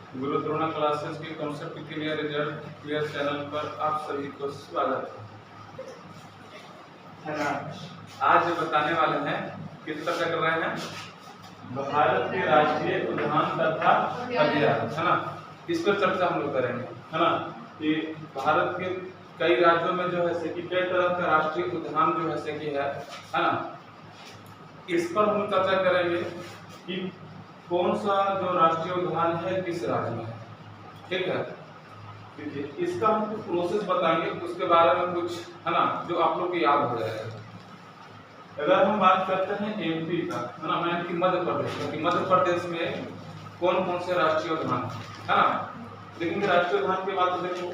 गुरु Drona classes के concept clear result clear channel पर आप सभी को स्वागत है ना। आज बताने वाले हैं किस तरह कर रहे हैं, भारत के राष्ट्रीय उद्यान तथा अभयारण्य है ना, इस पर चर्चा हम लोग करेंगे है ना। कि भारत के कई राज्यों में जो है कि कई तरह का राष्ट्रीय उद्यान जो है कि है ना। इस पर हम चर्चा करेंगे कि कौन सा जो राष्ट्रीय उद्यान है किस राज्य में है, ठीक है। देखिए इसका हम कुछ प्रोसेस बताएंगे, उसके बारे में कुछ है ना जो आप लोग को याद हो जाएगा। अगर हम बात करते हैं एमपी का है ना, मैं कि मध्य प्रदेश, क्योंकि मध्य प्रदेश में कौन कौन से राष्ट्रीय उद्यान है ना। लेकिन राष्ट्रीय उद्यान के बाद देखो,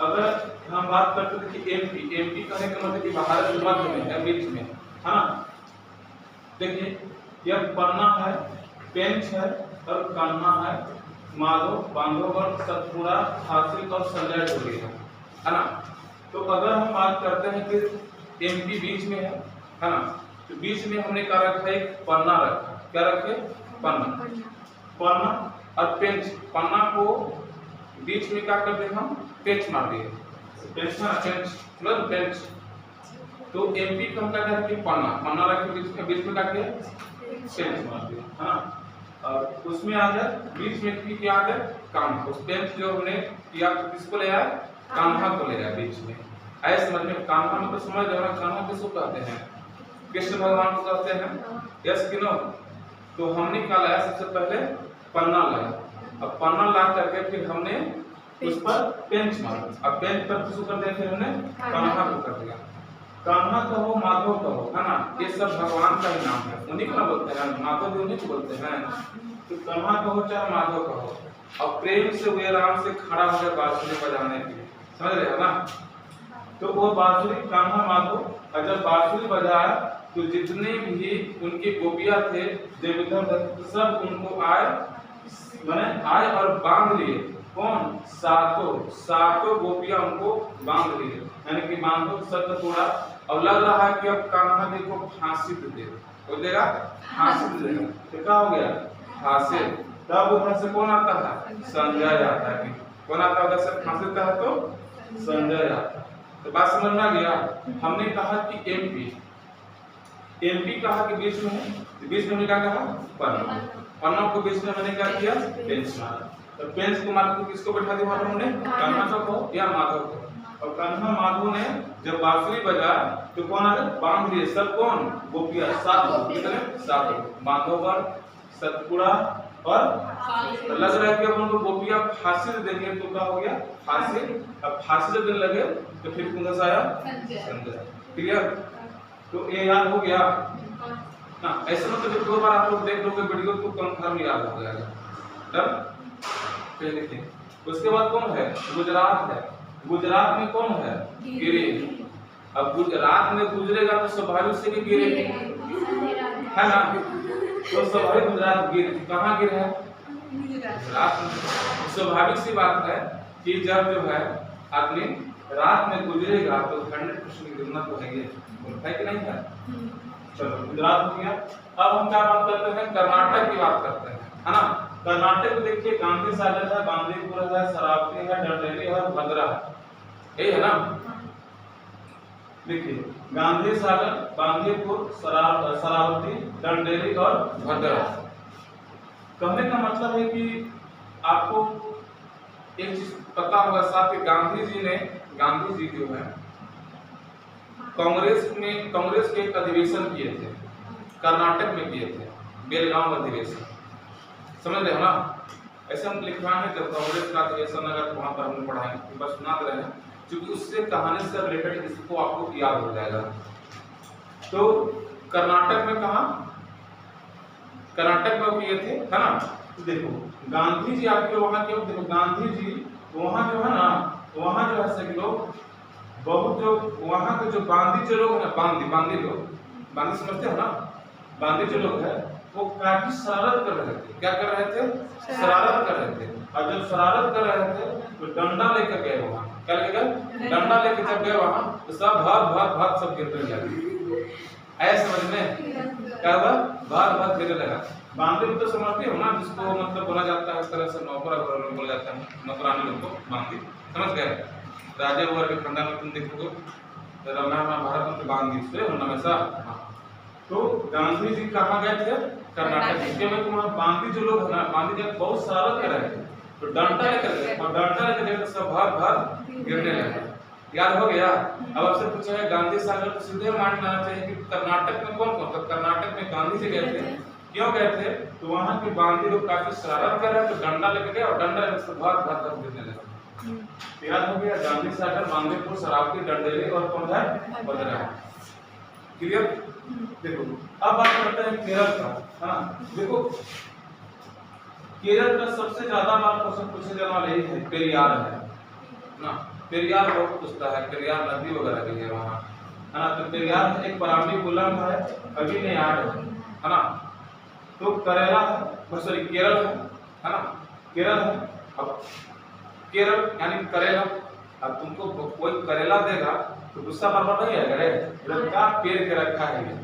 अगर हम बात करते हैं कि एमपी कहने का मतलब कि भारत के मध्य में है, बीच में है ना। देखिए यह पन्ना है, पेंच है और कान्हा है, माधव, बांधवगढ़, सतपुड़ा, हासिल और संजय डोली है ना। तो अगर हम बात करते हैं कि एमपी बीच में है ना, तो बीच में हमने क्या रखा है, एक पन्ना रखा। क्या रखे, पन्ना और पेंच। पन्ना को बीच में क्या कर दिए हम, पेंच मार दिए, पेंच ना पेंच मतलब पेंच। तो एमपी का हम क्या करें, पन्ना रखे बीच में क्या किया, पेंच मार दिया है ना। और उसमें आ गया बीच में क्या आ गया, कान्हा। उस पेंच जो हमने किया किसको ले आया, कान्हा को ले आया बीच में। ऐसे समझ में, कान्हा में तो समझ जाओ, कान्हा किसको कहते हैं, कृष्ण भगवान को कहते हैं, यस कि नो। तो हमने क्या लाया, सबसे पहले पन्ना लाया। अब पन्ना ला करके फिर हमने उस पर पेंच मारा। अब पेंच पर किसको कर दिया, फिर हमने कान्हा को कर दिया। कान्हा कहो माधव कहो है ना, ये सब भगवान का ही नाम है, उन्हीं को बोलते हैं, माधव भी उन्हीं को बोलते हैं। तो कान्हा कहो चाहे माधव कहो, और प्रेम से वे राम से खड़ा हो गया बांसुरी बजाने के लिए, समझ रहे हो ना। तो वो बांसुरी कान्हा माधव, और जब बांसुरी बजाया तो जितने भी उनके गोपियां थे देवधर, सब उनको आए और बांध लिए। कौन, सातों गोपियां उनको बांध लिए, यानी कि बांधो सतपुड़ा। और लग रहा है कि अब कान्हा जी को फांसी दे देगा, फांसी दे देगा। तो क्या हो गया, फांसी। तब उधर से कौन आता है, संजय आता है। कौन आता है उधर से, फांसी देता है तो संजय आता है। तो बात समझ में आ गया। हमने कहा कि एमपी कहा कि बीच में है, बीच में हमने क्या कहा, पन्ना को बीच में मैंने क्या किया, पेंच मारा। तो पेंच को मार के किसको बैठा दिया हमने, कान्हा को या माधव को। और कान्हा माधव ने जब बांसुरी बजा तो कौन आ गया, बांध दिए सब। कौन, गोपियां, सात बांधवगढ़, सतपुड़ा और लग रहा है कि अब उनको गोपियां फांसी दे देंगे। तो क्या हो गया, फांसी। अब फांसी जब देने लगे तो फिर कौन सा आया, संजय। क्लियर। तो ये याद हो गया ना। ऐसे मतलब जब दो बार आप लोग देख लोगे वीडियो तो कंफर्म याद हो जाएगा। तब देखिए उसके बाद कौन है, गुजरात है। गुजरात में कौन है, गिरे। अब गुजरात में गुजरेगा तो स्वाभाविक से भी गिरे है ना। तो स्वाभाविक गुजरात गिर, कहाँ गिर है, गुजरात में। स्वाभाविक सी बात है कि जब जो है आदमी रात में गुजरेगा तो 100% गिरना तो है कि नहीं है। चलो गुजरात हो गया। अब हम क्या बात करते हैं, कर्नाटक की बात करते हैं है ना। कर्नाटक में देखिए गांधी सागर है, बांदीपुर है, शरावती है, डंडेली है, भद्रा है, यही है ना। देखिए गांधी सागर, बांदीपुर, शरावती, डंडेली और भद्रा। कहने का मतलब है कि आपको एक चीज पता होगा साथ ही, गांधी जी जो है कांग्रेस के एक अधिवेशन किए थे, कर्नाटक में किए थे, बेलगांव अधिवेशन, समझ रहे हो ना। ऐसे हम लिखवाएं है जब कांग्रेस का अधिवेशन, अगर वहां पर हम पढ़ाएंगे बस सुना रहे हैं, क्योंकि उससे कहानी से रिलेटेड इसको आपको याद हो जाएगा। तो कर्नाटक में कहा, कर्नाटक में किए थे है ना। तो देखो गांधी जी आपके वहां के, देखो गांधी जी वहां जो है ना, वहां जो है सभी लोग बहुत, जो वहां के जो बांदी जो लोग है, बांदी लोग, बांदी समझते हो ना, बांदी जो लोग है वो काफी शरारत कर रहे थे। क्या कर रहे थे, शरारत कर रहे थे। और जब शरारत कर रहे थे तो डंडा लेकर गए वहां। क्या लेकर गए, डंडा लेकर जब गए वहां तो सब भाग सब गिरने लगे। ऐसे समझ में क्या हुआ, भाग गिरने लगा। बांदी तो समझते हो ना, जिसको मतलब बोला जाता है इस तरह से नौकर बोला जाता है, नौकरानी लोग को बांदी, समझ गए। राजे वगैरह के खानदान में तुम देखोगे तो रामायण महाभारत में बांदी से हमेशा। तो गांधी जी कहाँ गए थे? कर्नाटक। इसके में तुम्हारा बांदी जो लोग है ना, बांदी जब बहुत सारा कर रहे थे तो डंडा लेकर गए और डंडा लेकर गए तो सब भाग गिरने लगे। याद हो गया। अब आपसे पूछा है गांधी सागर, तो सीधे मान लेना चाहिए कि कर्नाटक में कौन कौन? तो कर्नाटक में गांधी जी गए थे। क्यों गए थे? तो वहां के बांदी लोग काफी शरारत कर रहे थे, तो डंडा लेकर गए और डंडा लेकर सब भाग गिरने लगे। याद हो गया। गांधी सागर, बांदीपुर, शराबती, डंडेली और कौन है? बदरा। क्लियर? देखो अब बात करते हैं केरल का, है ना। देखो केरल का सबसे ज्यादा बार क्वेश्चन पूछे जाने वाला यही है, पेरियार है ना। पेरियार बहुत पूछता है, पेरियार नदी वगैरह भी है वहाँ, है ना। तो पेरियार एक पराम्बीकुलम है, अग्नियार है ना। तो करेला सॉरी केरल है ना, केरल है। अब केरल यानी करेला, अब तुमको कोई करेला देगा तो गुस्सा बराबर नहीं आएगा रे, लड़का पेड़ के रखा है ये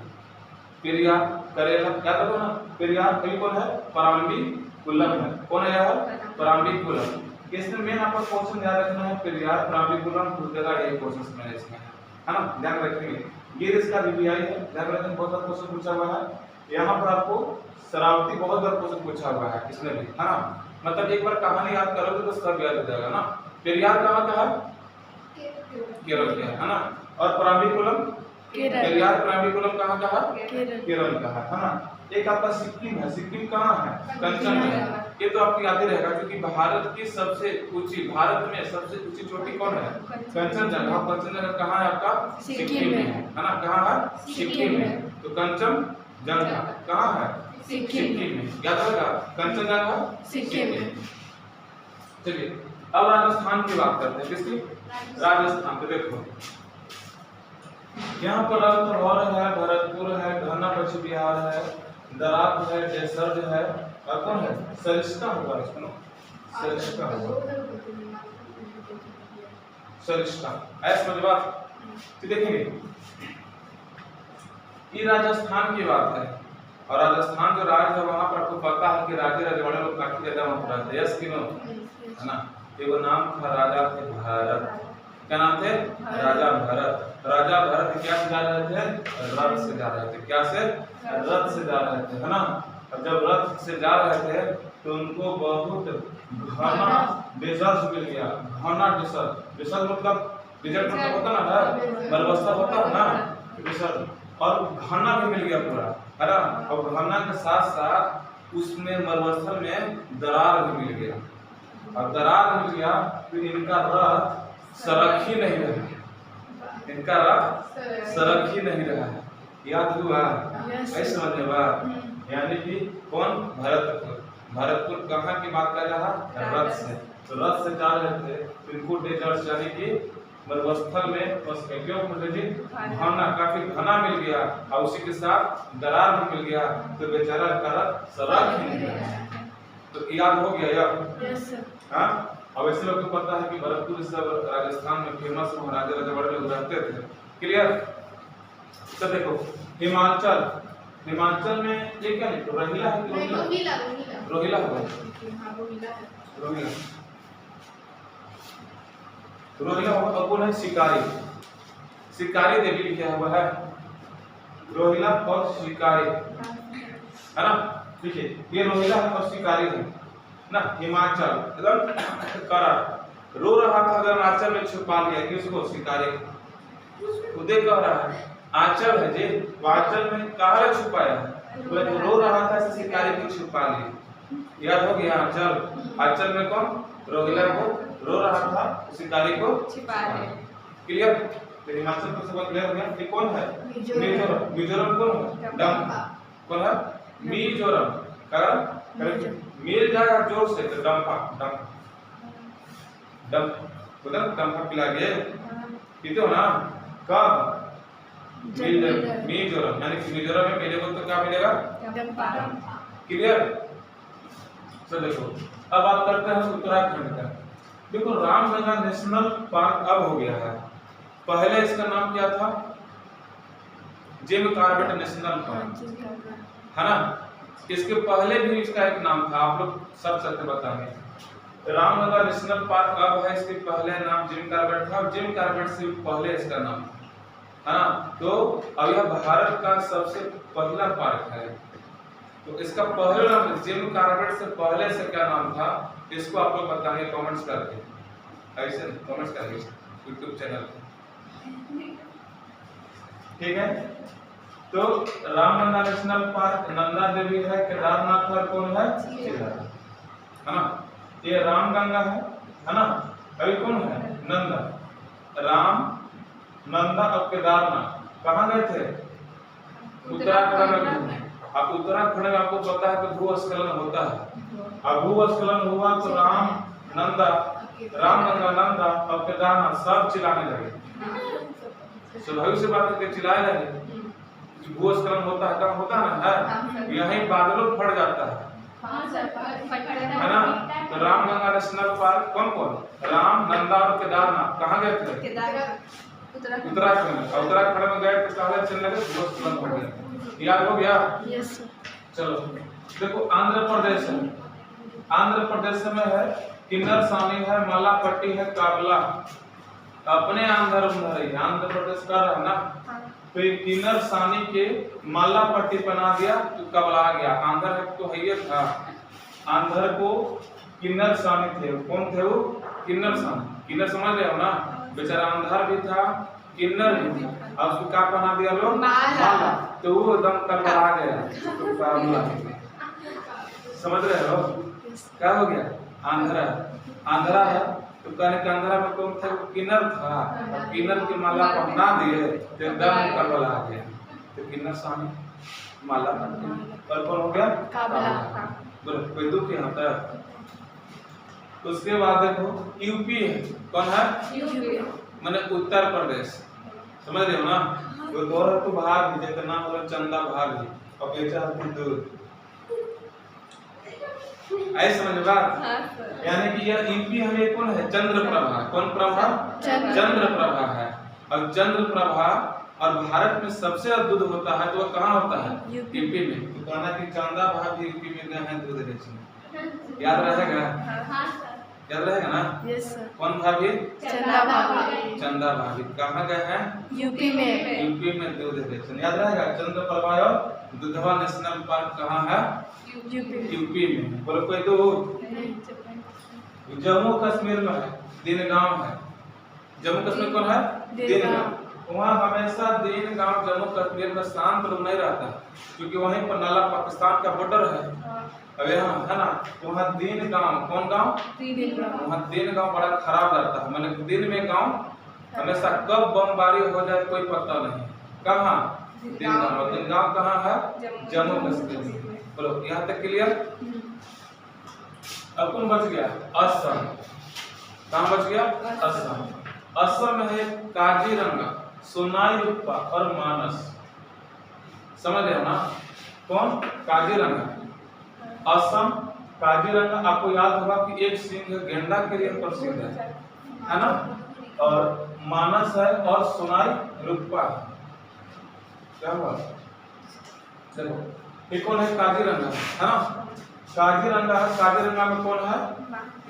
पेरियार करेला, क्या करो ना। पेरियार कभी कौन है? पराम्बीकुलम है। कौन है यार? पराम्बीकुलम। इसमें मेन आपको क्वेश्चन याद रखना है, पेरियार, पराम्बीकुलम, कुछ जगह यही क्वेश्चन में इसमें है ना, ध्यान रखेंगे। ये इसका बीबीआई है, ध्यान रखें, बहुत बार क्वेश्चन पूछा हुआ है। यहाँ पर आपको शरावती बहुत बार क्वेश्चन पूछा हुआ है इसमें भी, है ना। मतलब एक बार कहानी याद करोगे तो सब याद हो जाएगा ना। पेरियार कहाँ का है? केरल का है ना। और पराम्बीकुलम, पेरियार पराम्बीकुलम कहाँ का है? केरल का है ना। एक आपका सिक्किम है, सिक्किम कहाँ है? कंचनजंगा। ये तो आपको याद ही रहेगा क्योंकि भारत की सबसे ऊंची, भारत में सबसे ऊंची चोटी कौन है? कंचनजंगा। कंचनजंगा कहाँ है आपका? सिक्किम में है ना। कहाँ है? सिक्किम में। तो कंचनजंगा कहाँ है? सिक्किम में। याद रहेगा, कंचनजंगा सिक्किम में। चलिए अब राजस्थान की बात करते हैं। किसकी? राजस्थान। तो देखो यहाँ पर अलवर है, भरतपुर है, घना पश्चिम बिहार है, दरात है, देसर है, और कौन है? सरिस्का होगा इसको, सरिस्का होगा, सरिस्का ऐसा समझ बात। तो देखेंगे ये राजस्थान की बात है, और राजस्थान जो राज्य है वहां पर आपको पता है कि राजे रजवाड़े लोग काफी ज्यादा वहां पर रहते हैं। यस कि नो? है ना। एगो नाम था, राजा थे भरत। क्या नाम थे? राजा भरत। राजा भरत क्या से जा रहे थे? रथ से जा रहे थे। क्या से? रथ से जा रहे थे, है ना। अब जब रथ से जा रहे थे तो उनको बहुत घना डेजर्ट मिल गया। घना डेजर्ट, डेजर्ट मतलब डेजर्ट मतलब होता ना है, मरुस्थल होता है ना, डेजर्ट। और घना भी मिल गया पूरा, है ना। और घना के साथ साथ उसमें मरुस्थल में दरार भी मिल गया, और दरार मिल गया तो इनका रथ सरक ही नहीं रहा, इनका रथ सरक ही नहीं रहा। याद हुआ? ऐसे समझने बात। यानी कि कौन? भरतपुर। भरतपुर कहाँ की बात कर रहा? रथ से। तो रथ से जा रहे थे तो इनको डेजर्ट यानी कि मरुस्थल में बस क्यों घना, काफी घना मिल गया, और उसी के साथ दरार भी मिल गया, तो बेचारा का रथ सरक ही नहीं रहा। तो याद हो गया यार? हाँ। अब ऐसे लोग को पता है कि भरतपुर सब राजस्थान में फेमस महाराजा रजवाड़े लोग रहते थे। क्लियर? तो देखो हिमाचल, हिमाचल में ये क्या लिखो? रोहिला है कि रोहिला? रोहिला होगा, रोहिला, रोहिला होगा। और कौन है? शिकारी, शिकारी देवी लिखा हुआ है, रोहिला और शिकारी, है ना। देखिए ये रोहिला और शिकारी है ना। हिमाचल एकदम करा रो रहा था, अगर आंचल में छुपा लिया कि उसको शिकारी खुदे कह रहा है आंचल है जी, आंचल में कहाँ छुपाया? तो रो रहा था शिकारी को छुपा लिया। याद हो गया? आंचल, आंचल में कौन? रोहिला को रो रहा था, शिकारी को छुपा लिया। क्लियर? तो हिमाचल को सब क्लियर हो गया। ये कौन है? मिजोरम। मिजोरम कौन है? डम। कौन है? मिजोरम। कारण मिल जाएगा जोर से तो डंपा, डंप डंप उधर डंपा पिला के पीते हो ना। कब? मिजोरम, यानी कि मिजोरम में पहले को तो क्या मिलेगा? डंपा। क्लियर? तो देखो अब बात करते हैं उत्तराखंड का। देखो रामगंगा नेशनल पार्क अब हो गया है, पहले इसका नाम क्या था? जिम कॉर्बेट नेशनल पार्क, है ना। इसके पहले भी इसका एक नाम था, आप लोग सब सत्य बताएंगे। रामगंगा नेशनल पार्क अब है, इसके पहले नाम जिम कॉर्बेट था, जिम कॉर्बेट से पहले इसका नाम है ना। तो अब यह भारत का सबसे पहला पार्क है। तो इसका पहले नाम जिम कॉर्बेट से पहले से क्या नाम था, इसको आप लोग बताएंगे कमेंट्स करके, ऐसे कमेंट्स करेंगे यूट्यूब चैनल पे, ठीक है। तो रामगंगा नेशनल पार्क, नंदा देवी है, केदारनाथ है, कौन है, है ना। ये रामगंगा है ना। अभी कौन है, नंदा। राम, नंदा और केदारनाथ कहाँ गए थे, उत्तराखंड में। अब उत्तराखंड में आपको पता है कि भूस्खलन होता है। अब भूस्खलन हुआ तो राम, नंदा, रामगंगा, नंदा और केदारनाथ सब चिल्लाने लगे। स्वाभाविक सी बात है कि चिल्लाए लगे। भूस्खलन होता है, कहाँ होता है ना, है यहीं बादलों फट जाता है ना। तो रामगंगा नेशनल पार्क कौन कौन, राम, नंदा और केदारनाथ कहाँ गए थे, उत्तराखंड। उत्तराखंड में गए तो पहले चलने लगे, भूस्खलन हो गया। याद हो गया, यस। चलो देखो आंध्र प्रदेश है, आंध्र प्रदेश में है किन्नर सानी है, मालापट्टी है, काबला। अपने आंध्र प्रदेश का है ना। तो किन्नर सानी के मालापट्टी बना दिया तो कबला गया। आंध्र तो है ये था, आंध्र को किन्नर सानी थे। कौन थे वो, किन्नर सानी। किन्नर समझ रहे हो ना, बेचारा आंध्र भी था, किन्नर भी था। अब उसको क्या बना दिया लोग, माला। तो वो एकदम कबला गया, तो कबला समझ रहे हो, क्या हो गया, आंध्रा। आंध्रा है तो कहने के आंध्रा में कौन था, किन्नर था। किन्नर की माला पहना दिए तो एकदम कबला आ गया। तो किन्नर सानी माला पर कौन हो गया, काबला। बोलो कोई दुख यहाँ तक। उसके बाद देखो यूपी है, कौन है, यूपी माने उत्तर प्रदेश। समझ रहे हो ना। वो दो तो भाग जिसका नाम हो चंदा भाग है और बेचा दूध, ऐसे समझ बात। यानी कि यह यूपी हमें कौन है, चंद्र प्रभा। कौन प्रभा, चंद्र प्रभा है। और चंद्र प्रभा और भारत में सबसे ज्यादा दूध होता है तो वह कहाँ होता है, यूपी में। तो कहना कि चंदा भाभी यूपी में गए हैं दूध बेचने। याद रहेगा, याद रहेगा ना। Yes sir. कौन भाभी, चंदा भाभी। चंदा भाभी कहाँ गए हैं, यूपी में। यूपी में दूध बेचने। याद रहेगा, चंद्र प्रभा और दुधवा नेशनल पार्क कहाँ है, यूपी में। बोलो कोई दूध। जम्मू कश्मीर में है, दिन गांव है। जम्मू कश्मीर कौन है, दिन गांव। वहाँ हमेशा दिन गांव जम्मू कश्मीर में शांत लोग नहीं रहता, क्योंकि वहीं पर नाला पाकिस्तान का बॉर्डर है। अब यहाँ है ना, वहाँ दिन गांव, कौन गांव, वहाँ दिन गांव बड़ा खराब रहता है। मतलब दिन में गांव हमेशा कब बमबारी हो जाए कोई पता नहीं। कहाँ, दिन गांव। दिन गांव कहाँ है, जम्मू कश्मीर। बोलो यहाँ तक क्लियर। अब कौन बच गया, असम। कहाँ बच गया, असम। असम में है काजीरंगा, सोनाई रूपा और मानस। समझ रहे हो ना, कौन, काजीरंगा। असम काजीरंगा आपको याद होगा कि एक सिंह गेंडा के लिए प्रसिद्ध है ना। और मानस है और सोनाई रूपा। क्या हुआ, देखो ये कौन है, काजीरंगा है ना। काजीरंगा है, काजीरंगा में कौन है,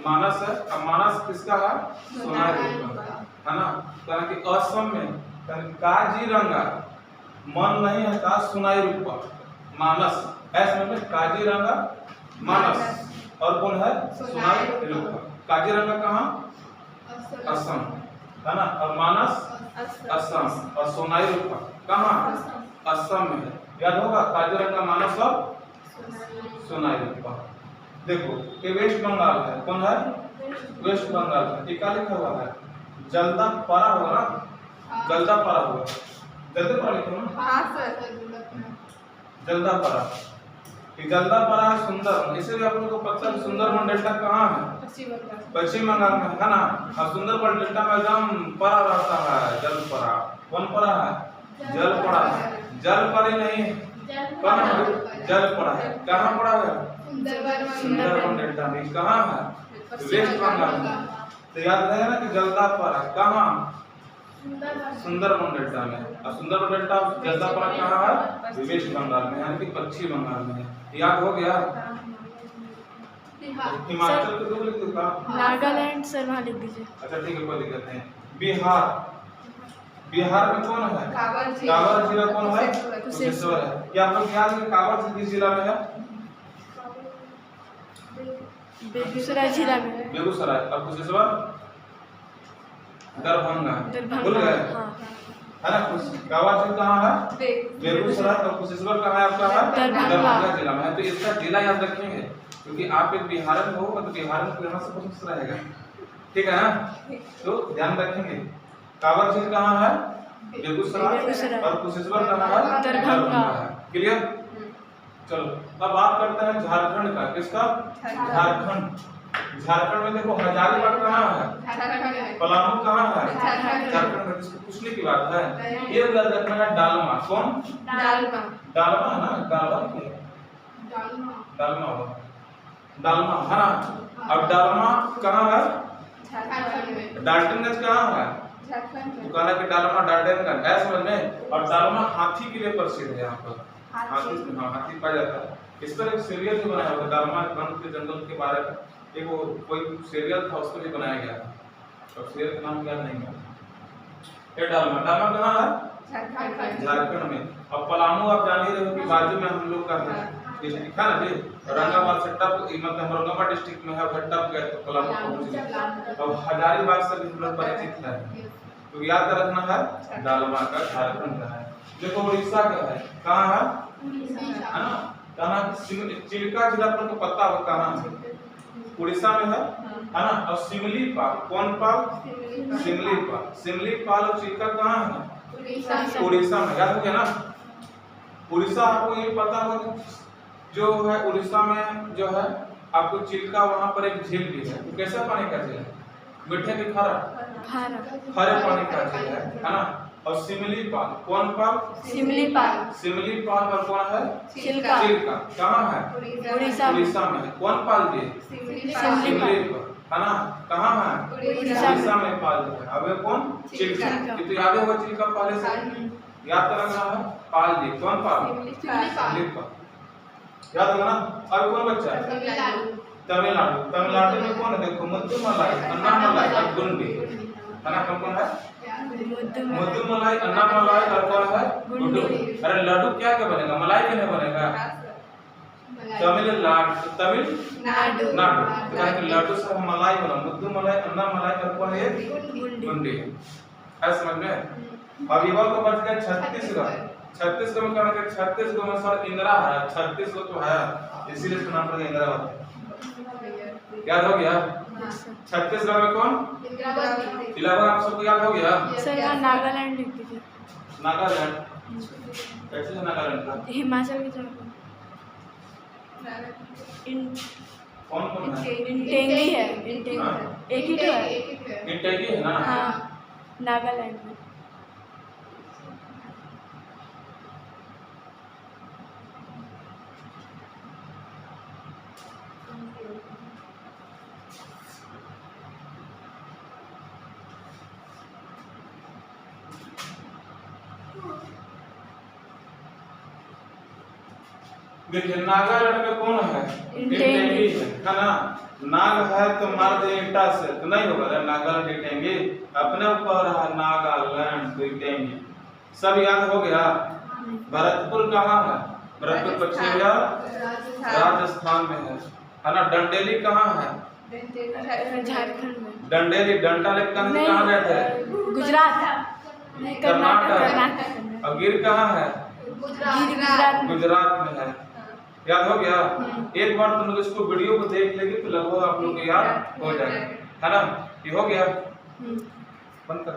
मानस है। और मानस किसका है, सोनाई रूपा है ना। कारण कि असम में काजीरंगा मन नहीं है का, सोनाई रूपा मानस। ऐसे में काजीरंगा मानस और कौन है, सोनाई रूपा। काजीरंगा कहाँ, असम है ना। और मानस असम और सोनाई रूपा कहाँ, असम में है। याद होगा, काजीरंगा मानस और सोनाई रूपा। देखो ये वेस्ट बंगाल है, कौन है, वेस्ट बंगाल है। टीका लिखा हुआ है, जल्दा परा होगा ना, जल्दा परा होगा, जल्दी परा लिखो ना। हाँ सर, जल्दा परा। जल्दा परा है सुंदर, इसीलिए आप लोगों को पता है सुंदरबन डेल्टा कहाँ है, पश्चिम बंगाल में है ना। और सुंदरबन डेल्टा में एकदम परा रहता है, जल परा। कौन परा है, जल परा है। जल परी नहीं, जल पड़ा है। कहाँ पड़ा है, सुंदरबन डेल्टा में। कहाँ है, वेस्ट बंगाल में। तो याद रहेगा ना कि जल्दा पड़ा कहाँ, सुंदरबन डेल्टा में। और सुंदरबन डेल्टा जल्दा पड़ा कहाँ है, वेस्ट बंगाल में, यानी कि पश्चिम बंगाल में है। याद हो गया? हिमाचल को दो लिख दो का? नागालैंड सर वहाँ लिख दीजिए। अच्छा ठीक है, कोई दिक्कत नहीं। बिहार, बिहार में कौन है? कांवर जिला कौन है? कुशेश्वर है। क्या आप लोग याद है कांवर किस जिला में है? बेगूसराय जिला में। बेगूसराय। और कुशेश्वर दरभंगा। भूल गए? है ना? कांवर जिला कहाँ है? बेगूसराय। और कुशेश्वर कहाँ है आपका? दरभंगा जिला में है। तो इसका जिला याद रखेंगे, क्योंकि आप एक बिहार में हो तो बिहार में यहाँ से कुछ रहेगा, ठीक है ना? तो ध्यान रखेंगे। कांवर झील कहाँ है? बेगूसराय। और कुशेश्वर कहाँ है? दरभंगा है। क्लियर? चलो अब बात करते हैं झारखंड का। किसका? झारखंड। झारखंड में देखो हजारीबाग कहाँ है? पलामू कहाँ है? झारखंड में। इसको पूछने की बात है। ये याद रखना है डालमा। कौन? डालमा है ना? डालमा होगा, डालमा है ना? अब डालमा कहाँ है? डाल्टनगंज कहाँ है? दुकाना के डालमा डाल्टनगंज है, समझ में? और डालमा हाथी के लिए प्रसिद्ध है। यहाँ पर हाथी पाया जाता है। इस पर एक सीरियल भी बनाया हुआ, डालमा वन के जंगल के बारे में एक वो कोई सीरियल था, उसको भी बनाया गया था, और सीरियल का नाम याद नहीं है। ये डालमा कहाँ है? झारखंड में। और पलामू आप जान ही रहे हो कि बाजू में हम लोग का डिस्ट्रिक्ट है ना जी। औरंगाबाद से टप मतलब औरंगाबाद डिस्ट्रिक्ट में है, उधर टप गए तो पलामू पहुंच गए। और हजारीबाग से भी हम लोग परिचित है, तो याद रखना है डालमा का झारखंड का है। देखो उड़ीसा का है, कहाँ है ना? कहाँ? चिल्का जिला पर पता हो कहाँ है? उड़ीसा में है ना? और सिमली पाल, कौन पाल? सिमली पाल। सिमली पाल और चिल्का कहाँ है? उड़ीसा में। याद हो गया ना? उड़ीसा आपको ये पता हो जो है, उड़ीसा में जो है आपको चिल्का, वहाँ पर एक झील भी है। तो कैसा पानी का झील है? मीठे के खारा? खारे पानी का झील है ना? और सिमली पाल, कौन पाल? सिमली पाल पर कौन है? चिल्का कहाँ है? उड़ीसा में है। कौन पाल दिए? सिमली पाल है ना? कहाँ है? उड़ीसा में पाल दिए। अब ये कौन? चिल्का। ये तो याद होगा चिल्का पहले से, याद कर रखना है। पाल दिए, कौन पाल? सिमली पाल, याद होगा ना? और कौन बच्चा? तमिलनाडु में कौन है? देखो मुद्दुमलाई, अन्नामलाई और गुंडी है ना? कौन है? मुद्दुमलाई, अन्नामलाई और कौन है? गुंडी। अरे लड्डू क्या क्या बनेगा? मलाई के नहीं बनेगा? तमिलनाडु तो लड्डू से मलाई बना, मुद्दुमलाई, अन्नामलाई और कौन है? गुंडी। है समझ में? अब युवा को बच गया छत्तीसगढ़। छत्तीसगढ़ में क्या? छत्तीसगढ़ में सर इंदिरा है। 36 तो है, इसीलिए इसका नाम पड़ गया इंदिरावती। याद हो गया? छत्तीसगढ़ में कौन? इलाहाबाद। आप सबको याद हो गया? सर यहाँ नागालैंड लिख दीजिए। नागालैंड कैसे है? नागालैंड का हिमाचल की तरफ कौन है? इंटेंगी है। एक ही तो है। इंटेंगी है ना? हाँ, नागालैंड में। देखिए नागालैंड में कौन है? इंटेंगी है ना? नाग है तो मार दे ईंटा से, तो नहीं होगा नागालैंड इंटेंगी। अपने ऊपर है नागालैंड तो इंटेंगी। सब याद हो गया? भरतपुर कहाँ है? भरतपुर पश्चिम राजस्थान में है ना? डंडेली कहाँ है? झारखंड में। डंडेली डंडा लेकर कहाँ गए थे? गुजरात, कर्नाटक। और गिर कहाँ है? गुजरात में है। याद हो गया? एक बार तुम लोग इसको वीडियो को देख लेंगे तो लगभग आप लोग को याद हो जाएगा, है ना? ये हो गया? बंद कर